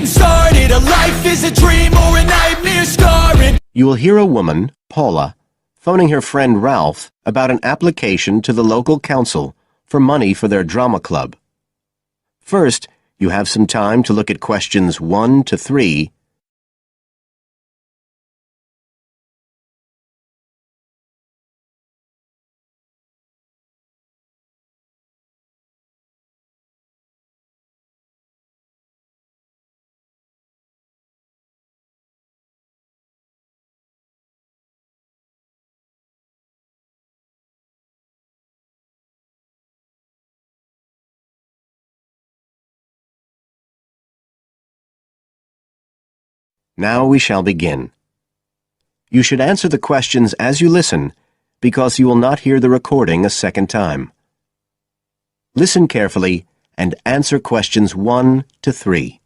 getting started. A life is a dream or a nightmare scarring. You will hear a woman, Paula, phoning her friend Ralph about an application to the local council for money for their drama club. First, you have some time to look at questions 1 to 3. Now we shall begin. You should answer the questions as you listen, because you will not hear the recording a second time. Listen carefully and answer questions 1 to 3.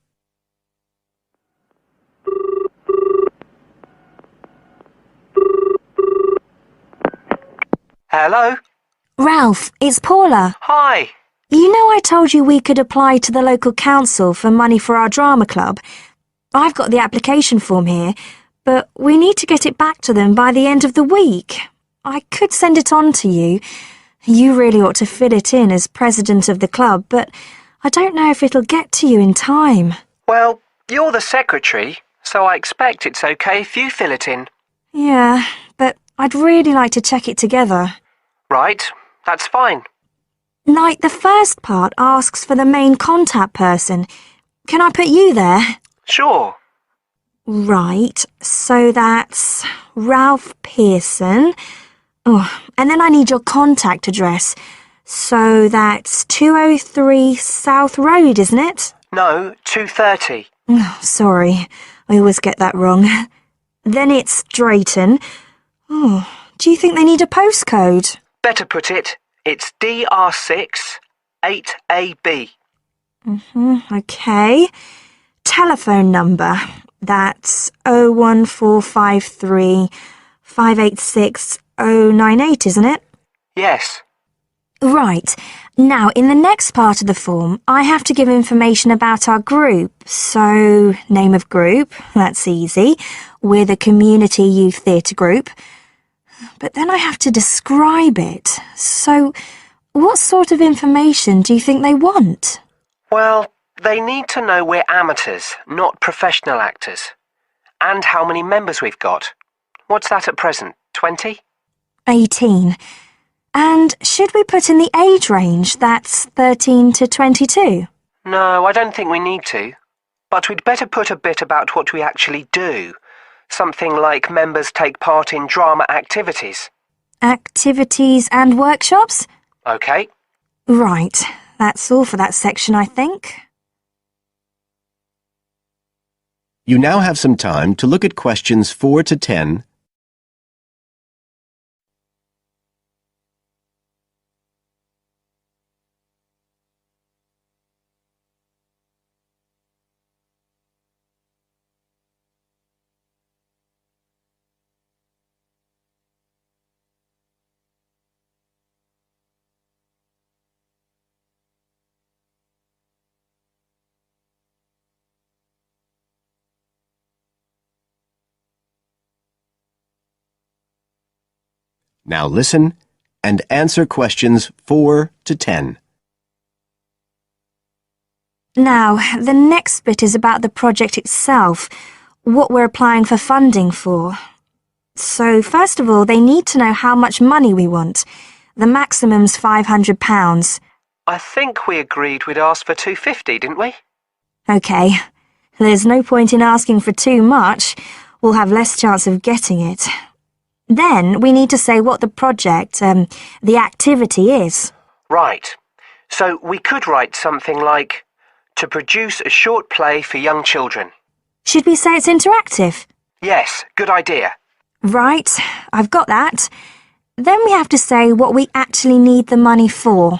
Hello? Ralph, it's Paula. Hi. You know I told you we could apply to the local council for money for our drama club? I've got the application form here, but we need to get it back to them by the end of the week. I could send it on to you. You really ought to fill it in as president of the club, but I don't know if it'll get to you in time. Well, you're the secretary, so I expect it's okay if you fill it in. Yeah, but I'd really like to check it together. Right, that's fine. Like, the first part asks for the main contact person. Can I put you there? Sure. Right, so that's Ralph Pearson. Oh, and then I need your contact address. So that's 203 South Road, isn't it? No, 2:30. Oh, sorry, I always get that wrong. Then it's Drayton. Oh, do you think they need a postcode? Better put it, it's DR6 8AB. Okay. Telephone number. That's 01453 586 098, isn't it? Yes. Right. Now, in the next part of the form, I have to give information about our group. So, name of group, that's easy. We're the Community Youth Theatre Group. But then I have to describe it. So, what sort of information do you think they want? Well, they need to know we're amateurs, not professional actors. And how many members we've got. What's that at present, 20? 18. And should we put in the age range? That's 13 to 22? No, I don't think we need to. But we'd better put a bit about what we actually do. Something like members take part in drama activities. Activities and workshops? Okay. Right. That's all for that section, I think. You now have some time to look at questions 4 to 10. Now listen and answer questions 4 to 10. Now, the next bit is about the project itself, what we're applying for funding for. So, first of all, they need to know how much money we want. The maximum's £500. I think we agreed we'd ask for 250, didn't we? OK. There's no point in asking for too much. We'll have less chance of getting it. Then we need to say what the project, the activity is. Right. So we could write something like, to produce a short play for young children. Should we say it's interactive? Yes, good idea. Right, I've got that. Then we have to say what we actually need the money for.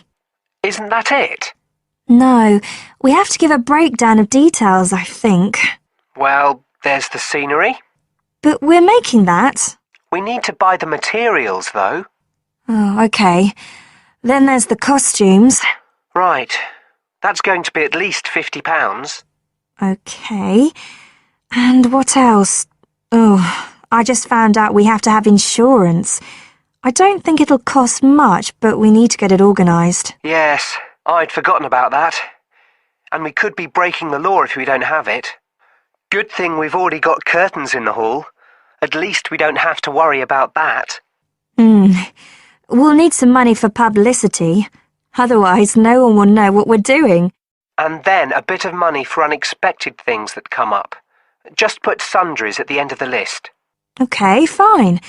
Isn't that it? No, we have to give a breakdown of details, I think. Well, there's the scenery. But we're making that. We need to buy the materials, though. Oh, OK. Then there's the costumes. Right. That's going to be at least £50. Okay. And what else? Oh, I just found out we have to have insurance. I don't think it'll cost much, but we need to get it organised. Yes, I'd forgotten about that. And we could be breaking the law if we don't have it. Good thing we've already got curtains in the hall. At least we don't have to worry about that. We'll need some money for publicity. Otherwise, no one will know what we're doing. And then a bit of money for unexpected things that come up. Just put sundries at the end of the list. Okay, fine.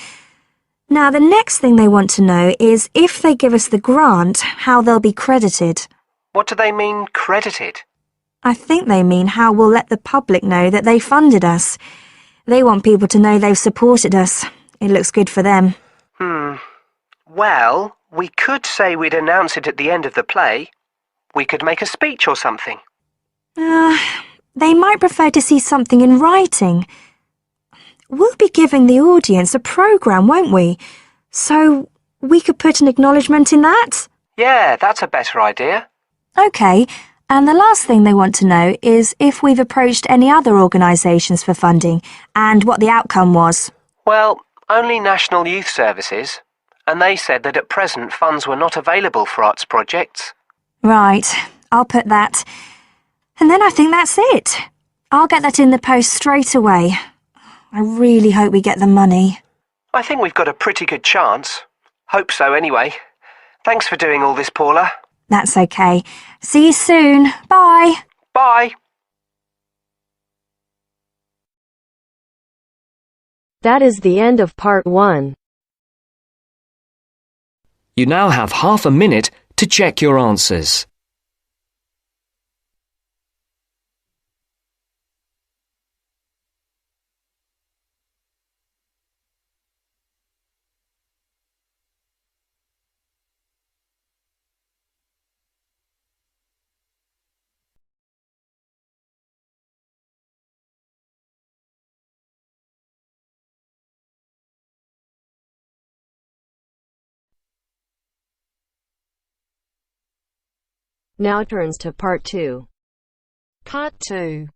Now, the next thing they want to know is if they give us the grant, how they'll be credited. What do they mean, credited? I think they mean how we'll let the public know that they funded us. They want people to know they've supported us. It looks good for them. Well, we could say we'd announce it at the end of the play. We could make a speech or something. They might prefer to see something in writing. We'll be giving the audience a programme, won't we? So we could put an acknowledgement in that? Yeah, that's a better idea. OK, and the last thing they want to know is if we've approached any other organisations for funding and what the outcome was. Well, only National Youth Services. And they said that at present funds were not available for arts projects. Right, I'll put that. And then I think that's it. I'll get that in the post straight away. I really hope we get the money. I think we've got a pretty good chance. Hope so anyway. Thanks for doing all this, Paula. That's okay. See you soon. Bye. Bye. That is the end of part 1. You now have half a minute to check your answers. Now turns to part 2. Part 2.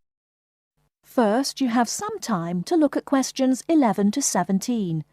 First, you have some time to look at questions 11 to 17.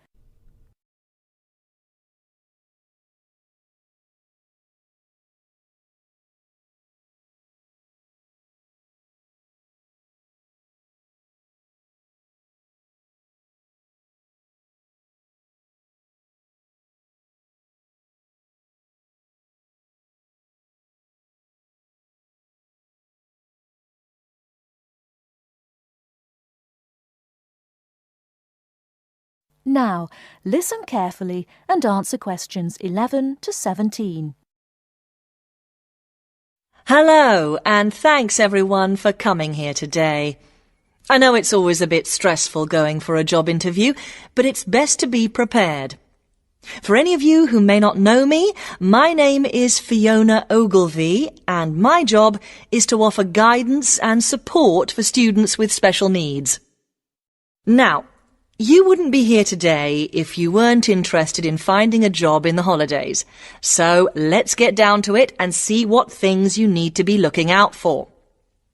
Now, listen carefully and answer questions 11 to 17. Hello, and thanks everyone for coming here today. I know it's always a bit stressful going for a job interview, but it's best to be prepared. For any of you who may not know me, my name is Fiona Ogilvie, and my job is to offer guidance and support for students with special needs. Now, you wouldn't be here today if you weren't interested in finding a job in the holidays. So let's get down to it and see what things you need to be looking out for.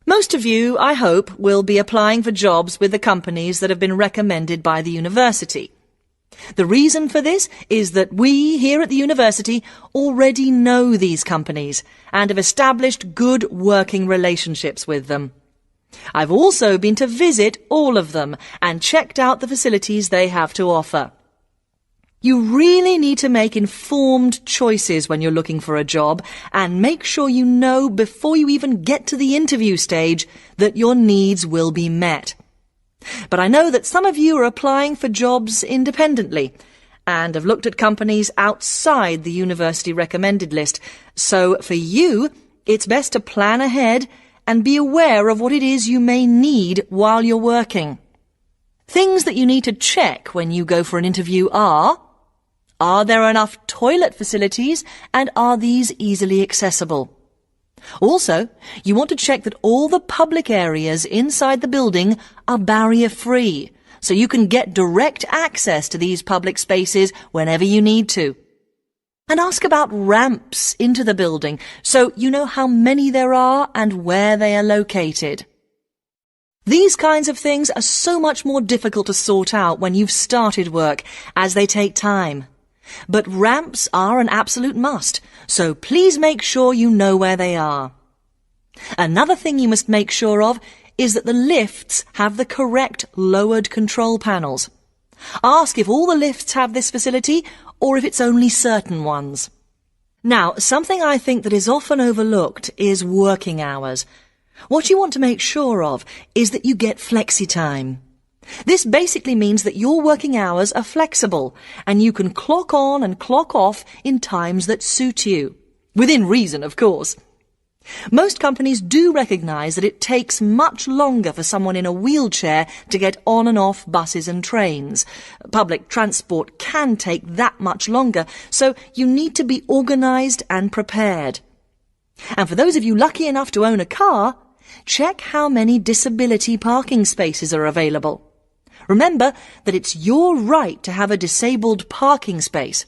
Most of you, I hope, will be applying for jobs with the companies that have been recommended by the university. The reason for this is that we here at the university already know these companies and have established good working relationships with them. I've also been to visit all of them and checked out the facilities they have to offer. You really need to make informed choices when you're looking for a job and make sure you know before you even get to the interview stage that your needs will be met. But I know that some of you are applying for jobs independently and have looked at companies outside the university recommended list. So for you, it's best to plan ahead and be aware of what it is you may need while you're working. Things that you need to check when you go for an interview are there enough toilet facilities and are these easily accessible? Also, you want to check that all the public areas inside the building are barrier-free, so you can get direct access to these public spaces whenever you need to. And ask about ramps into the building, so you know how many there are and where they are located. These kinds of things are so much more difficult to sort out when you've started work, as they take time. But ramps are an absolute must, so please make sure you know where they are. Another thing you must make sure of is that the lifts have the correct lowered control panels. Ask if all the lifts have this facility or if it's only certain ones. Now, something I think that is often overlooked is working hours. What you want to make sure of is that you get flexi time. This basically means that your working hours are flexible and you can clock on and clock off in times that suit you. Within reason, of course. Most companies do recognise that it takes much longer for someone in a wheelchair to get on and off buses and trains. Public transport can take that much longer, so you need to be organised and prepared. And for those of you lucky enough to own a car, check how many disability parking spaces are available. Remember that it's your right to have a disabled parking space.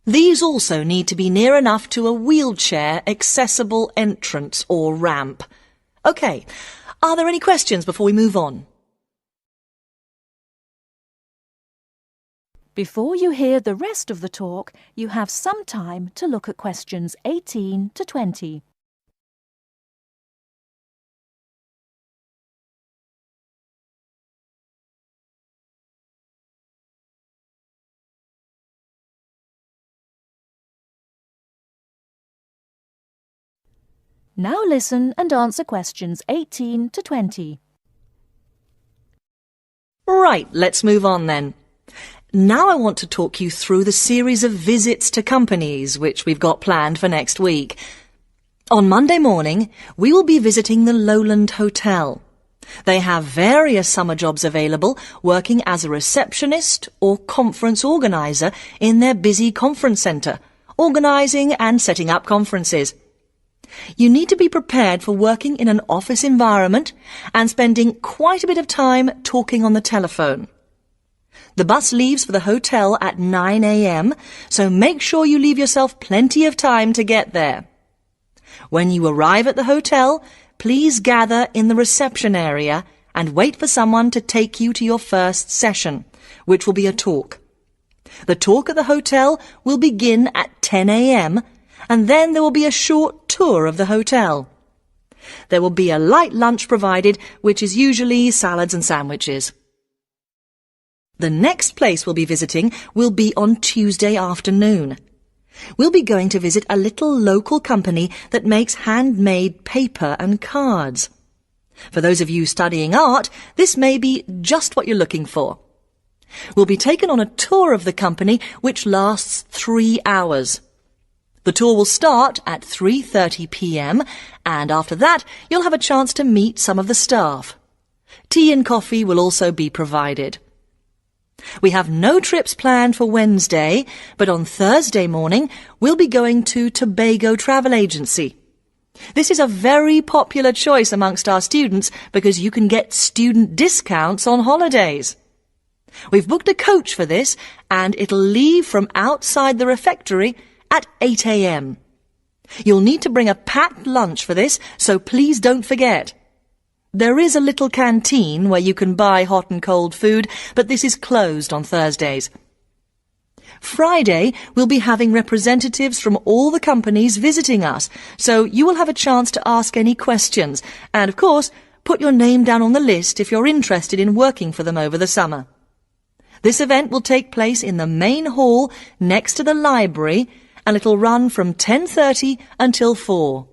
These also need to be near enough to a wheelchair accessible entrance or ramp. OK, are there any questions before we move on? Before you hear the rest of the talk, you have some time to look at questions 18 to 20. Now listen and answer questions 18 to 20. Right, let's move on then. Now I want to talk you through the series of visits to companies which we've got planned for next week. On Monday morning, we will be visiting the Lowland Hotel. They have various summer jobs available, working as a receptionist or conference organiser in their busy conference centre, organising and setting up conferences. You need to be prepared for working in an office environment and spending quite a bit of time talking on the telephone. The bus leaves for the hotel at 9 a.m, so make sure you leave yourself plenty of time to get there. When you arrive at the hotel, please gather in the reception area and wait for someone to take you to your first session, which will be a talk. The talk at the hotel will begin at 10 a.m, and then there will be a short tour of the hotel. There will be a light lunch provided, which is usually salads and sandwiches. The next place we'll be visiting will be on Tuesday afternoon. We'll be going to visit a little local company that makes handmade paper and cards. For those of you studying art, this may be just what you're looking for. We'll be taken on a tour of the company which lasts 3 hours. The tour will start at 3:30 p.m. and after that you'll have a chance to meet some of the staff. Tea and coffee will also be provided. We have no trips planned for Wednesday, but on Thursday morning we'll be going to Tobago Travel Agency. This is a very popular choice amongst our students because you can get student discounts on holidays. We've booked a coach for this and it'll leave from outside the refectory at 8 a.m. You'll need to bring a packed lunch for this, so please don't forget. There is a little canteen where you can buy hot and cold food, but this is closed on Thursdays. Friday, we'll be having representatives from all the companies visiting us, so you will have a chance to ask any questions, and of course, put your name down on the list if you're interested in working for them over the summer. This event will take place in the main hall next to the library, and it'll run from 10:30 until 4.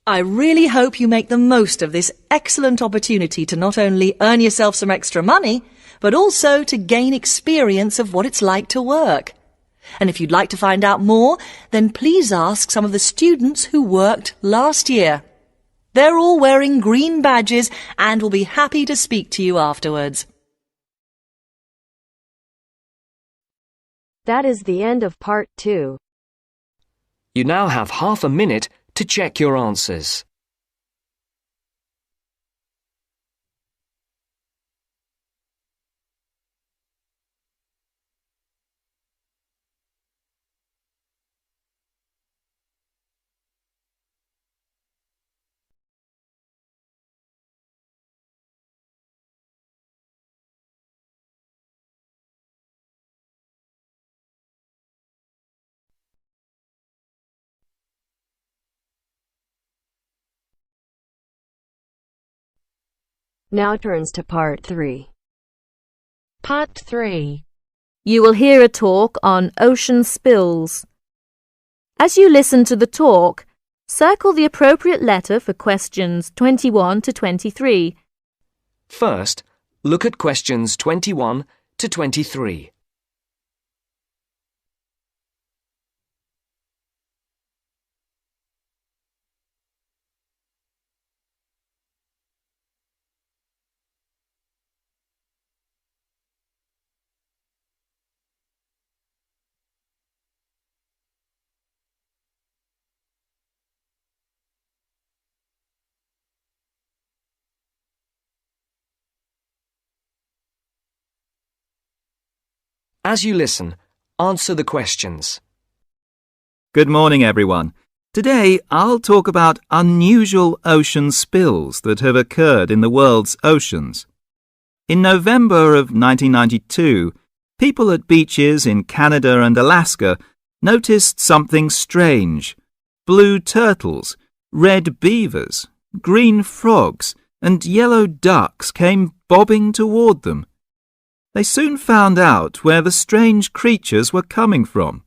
I really hope you make the most of this excellent opportunity to not only earn yourself some extra money, but also to gain experience of what it's like to work. And if you'd like to find out more, then please ask some of the students who worked last year. They're all wearing green badges and will be happy to speak to you afterwards. That is the end of part 2. You now have half a minute to check your answers. Now turns to part 3. Part 3. You will hear a talk on ocean spills. As you listen to the talk, circle the appropriate letter for questions 21 to 23. First, look at questions 21 to 23. As you listen, answer the questions. Good morning, everyone. Today, I'll talk about unusual ocean spills that have occurred in the world's oceans. In November of 1992, people at beaches in Canada and Alaska noticed something strange. Blue turtles, red beavers, green frogs, and yellow ducks came bobbing toward them. They soon found out where the strange creatures were coming from.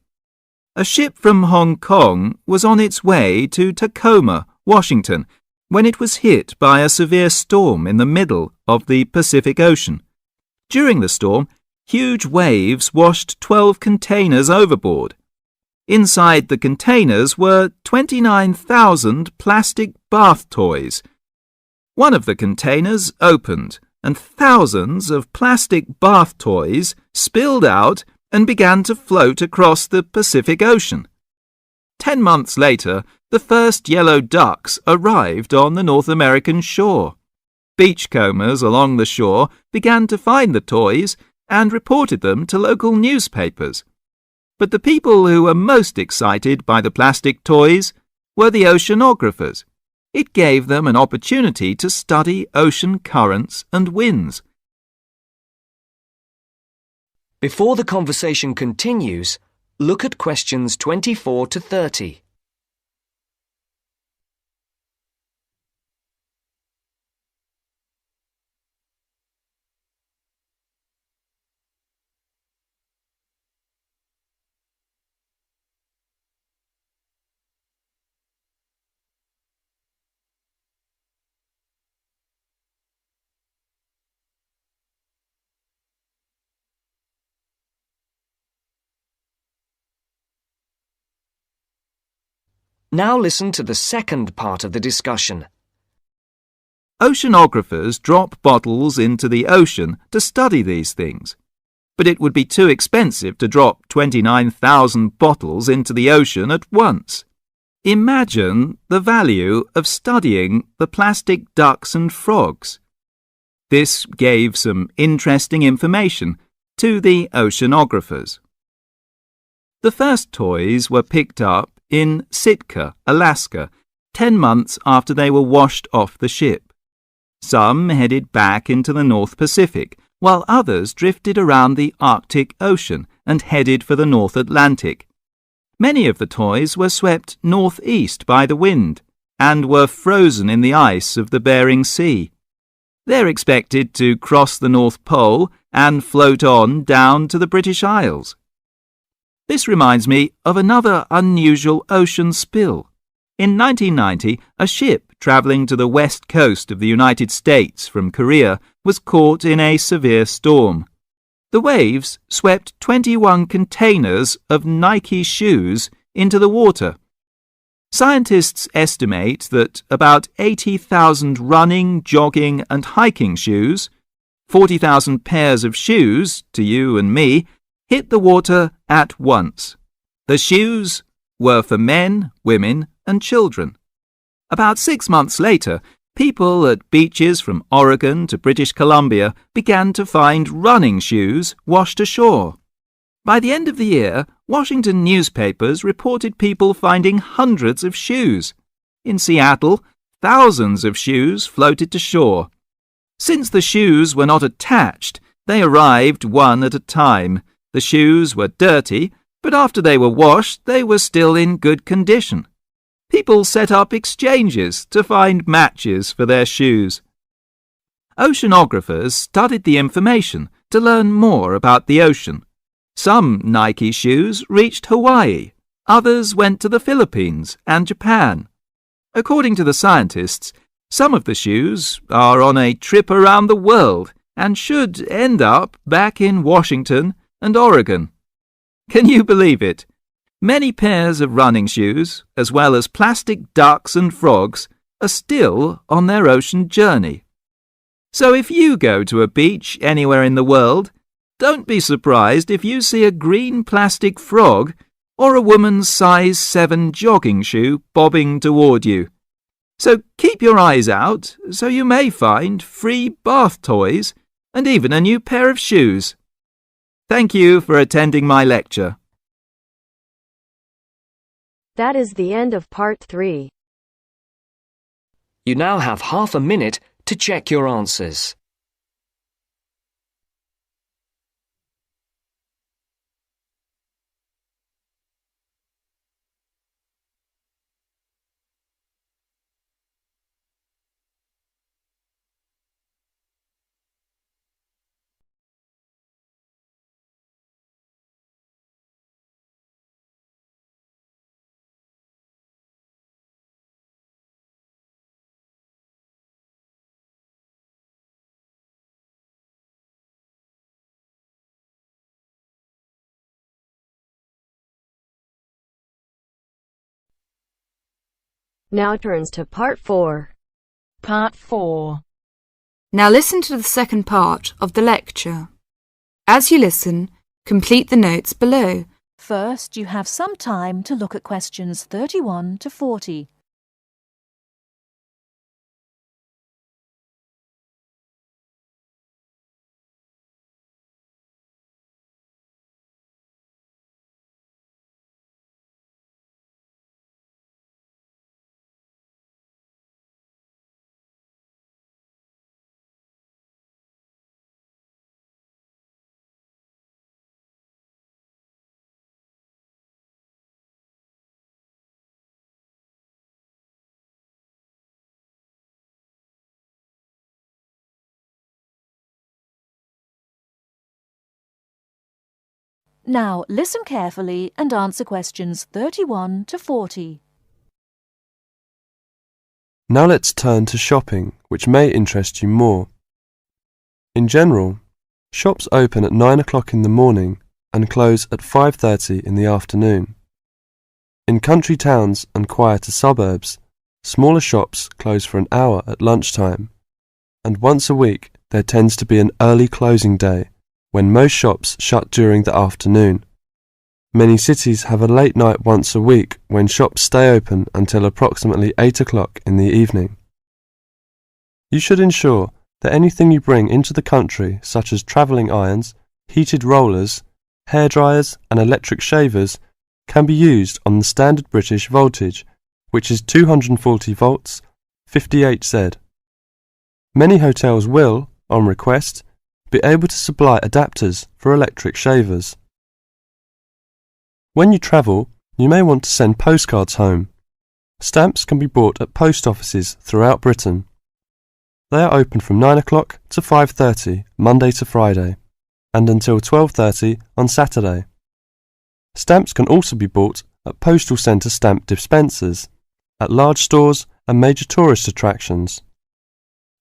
A ship from Hong Kong was on its way to Tacoma, Washington, when it was hit by a severe storm in the middle of the Pacific Ocean. During the storm, huge waves washed 12 containers overboard. Inside the containers were 29,000 plastic bath toys. One of the containers opened, and thousands of plastic bath toys spilled out and began to float across the Pacific Ocean. 10 months later, the first yellow ducks arrived on the North American shore. Beachcombers along the shore began to find the toys and reported them to local newspapers. But the people who were most excited by the plastic toys were the oceanographers. It gave them an opportunity to study ocean currents and winds. Before the conversation continues, look at questions 24 to 30. Now listen to the second part of the discussion. Oceanographers drop bottles into the ocean to study these things. But it would be too expensive to drop 29,000 bottles into the ocean at once. Imagine the value of studying the plastic ducks and frogs. This gave some interesting information to the oceanographers. The first toys were picked up in Sitka, Alaska, 10 months after they were washed off the ship. Some headed back into the North Pacific, while others drifted around the Arctic Ocean and headed for the North Atlantic. Many of the toys were swept northeast by the wind and were frozen in the ice of the Bering Sea. They're expected to cross the North Pole and float on down to the British Isles. This reminds me of another unusual ocean spill. In 1990, a ship travelling to the west coast of the United States from Korea was caught in a severe storm. The waves swept 21 containers of Nike shoes into the water. Scientists estimate that about 80,000 running, jogging and hiking shoes, 40,000 pairs of shoes, to you and me, hit the water at once. The shoes were for men, women and children. About 6 months later, people at beaches from Oregon to British Columbia began to find running shoes washed ashore. By the end of the year, Washington newspapers reported people finding hundreds of shoes. In Seattle, thousands of shoes floated to shore. Since the shoes were not attached, they arrived one at a time. The shoes were dirty, but after they were washed, they were still in good condition. People set up exchanges to find matches for their shoes. oceanographers studied the information to learn more about the ocean. Some Nike shoes reached Hawaii, others went to the Philippines and Japan. According to the scientists, some of the shoes are on a trip around the world and should end up back in Washington and Oregon. Can you believe it? Many pairs of running shoes, as well as plastic ducks and frogs, are still on their ocean journey. So if you go to a beach anywhere in the world, don't be surprised if you see a green plastic frog or a woman's size 7 jogging shoe bobbing toward you. So keep your eyes out, so you may find free bath toys and even a new pair of shoes. Thank you for attending my lecture. That is the end of part 3. You now have half a minute to check your answers. Now turns to part 4. Part 4. Now listen to the second part of the lecture. As you listen, complete the notes below. First, you have some time to look at questions 31 to 40. Now listen carefully and answer questions 31 to 40. Now let's turn to shopping, which may interest you more. In general, shops open at 9 o'clock in the morning and close at 5:30 in the afternoon. In country towns and quieter suburbs, smaller shops close for an hour at lunchtime, and once a week there tends to be an early closing day when most shops shut during the afternoon. Many cities have a late night once a week when shops stay open until approximately 8 o'clock in the evening. You should ensure that anything you bring into the country, such as travelling irons, heated rollers, hair dryers and electric shavers, can be used on the standard British voltage, which is 240 volts, 58 Z. Many hotels will, on request, be able to supply adapters for electric shavers. When you travel, you may want to send postcards home. Stamps can be bought at post offices throughout Britain. They are open from 9 o'clock to 5:30 Monday to Friday, and until 12:30 on Saturday. Stamps can also be bought at postal centre stamp dispensers, at large stores and major tourist attractions.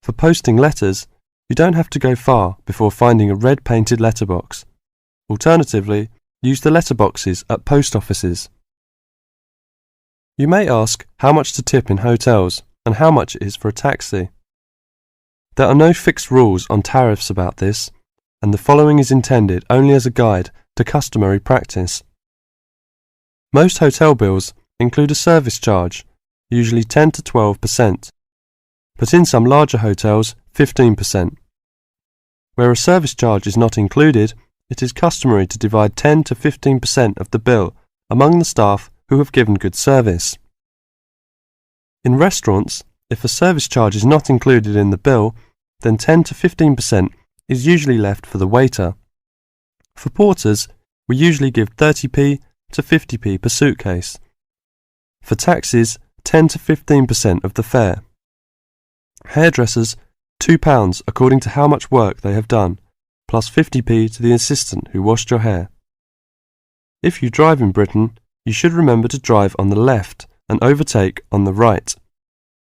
For posting letters, you don't have to go far before finding a red painted letterbox. Alternatively, use the letterboxes at post offices. You may ask how much to tip in hotels and how much it is for a taxi. There are no fixed rules on tariffs about this, and the following is intended only as a guide to customary practice. Most hotel bills include a service charge, usually 10 to 12%, but in some larger hotels, 15%. Where a service charge is not included, it is customary to divide 10 to 15% of the bill among the staff who have given good service. In restaurants, if a service charge is not included in the bill, then 10 to 15% is usually left for the waiter. For porters, we usually give 30p to 50p per suitcase. For taxis, 10 to 15% of the fare. Hairdressers £2 according to how much work they have done, plus 50p to the assistant who washed your hair. If you drive in Britain, you should remember to drive on the left and overtake on the right.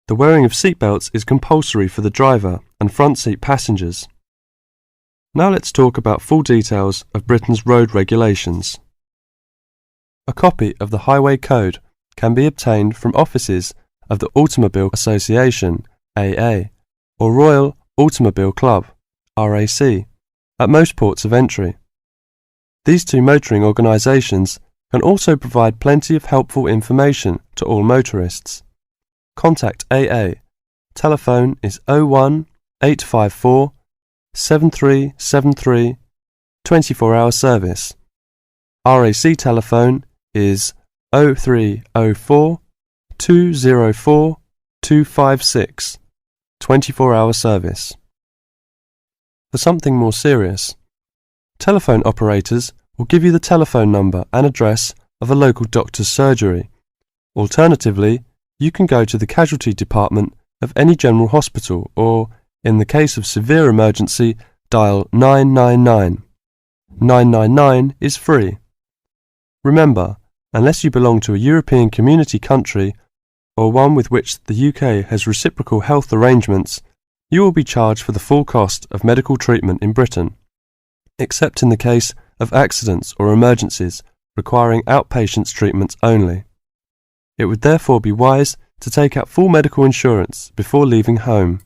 The wearing of seatbelts is compulsory for the driver and front seat passengers. Now let's talk about full details of Britain's road regulations. A copy of the Highway Code can be obtained from offices of the Automobile Association, AA, or Royal Automobile Club, RAC, at most ports of entry. These two motoring organisations can also provide plenty of helpful information to all motorists. Contact AA. Telephone is 01 854 7373, 24-hour service. RAC telephone is 0304 204 256, 24-hour service. For something more serious, telephone operators will give you the telephone number and address of a local doctor's surgery. Alternatively, you can go to the casualty department of any general hospital or, in the case of severe emergency, dial 999. 999 is free. Remember, unless you belong to a European Community country or one with which the UK has reciprocal health arrangements, you will be charged for the full cost of medical treatment in Britain, except in the case of accidents or emergencies requiring outpatients treatments only. It would therefore be wise to take out full medical insurance before leaving home.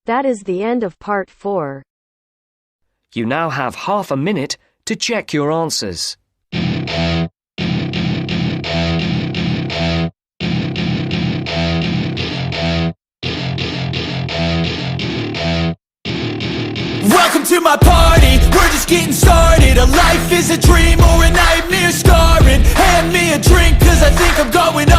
That is the end of part 4. You now have half a minute to check your answers. Welcome to my party, we're just getting started. A life is a dream or a nightmare scarring. Hand me a drink cause I think I'm going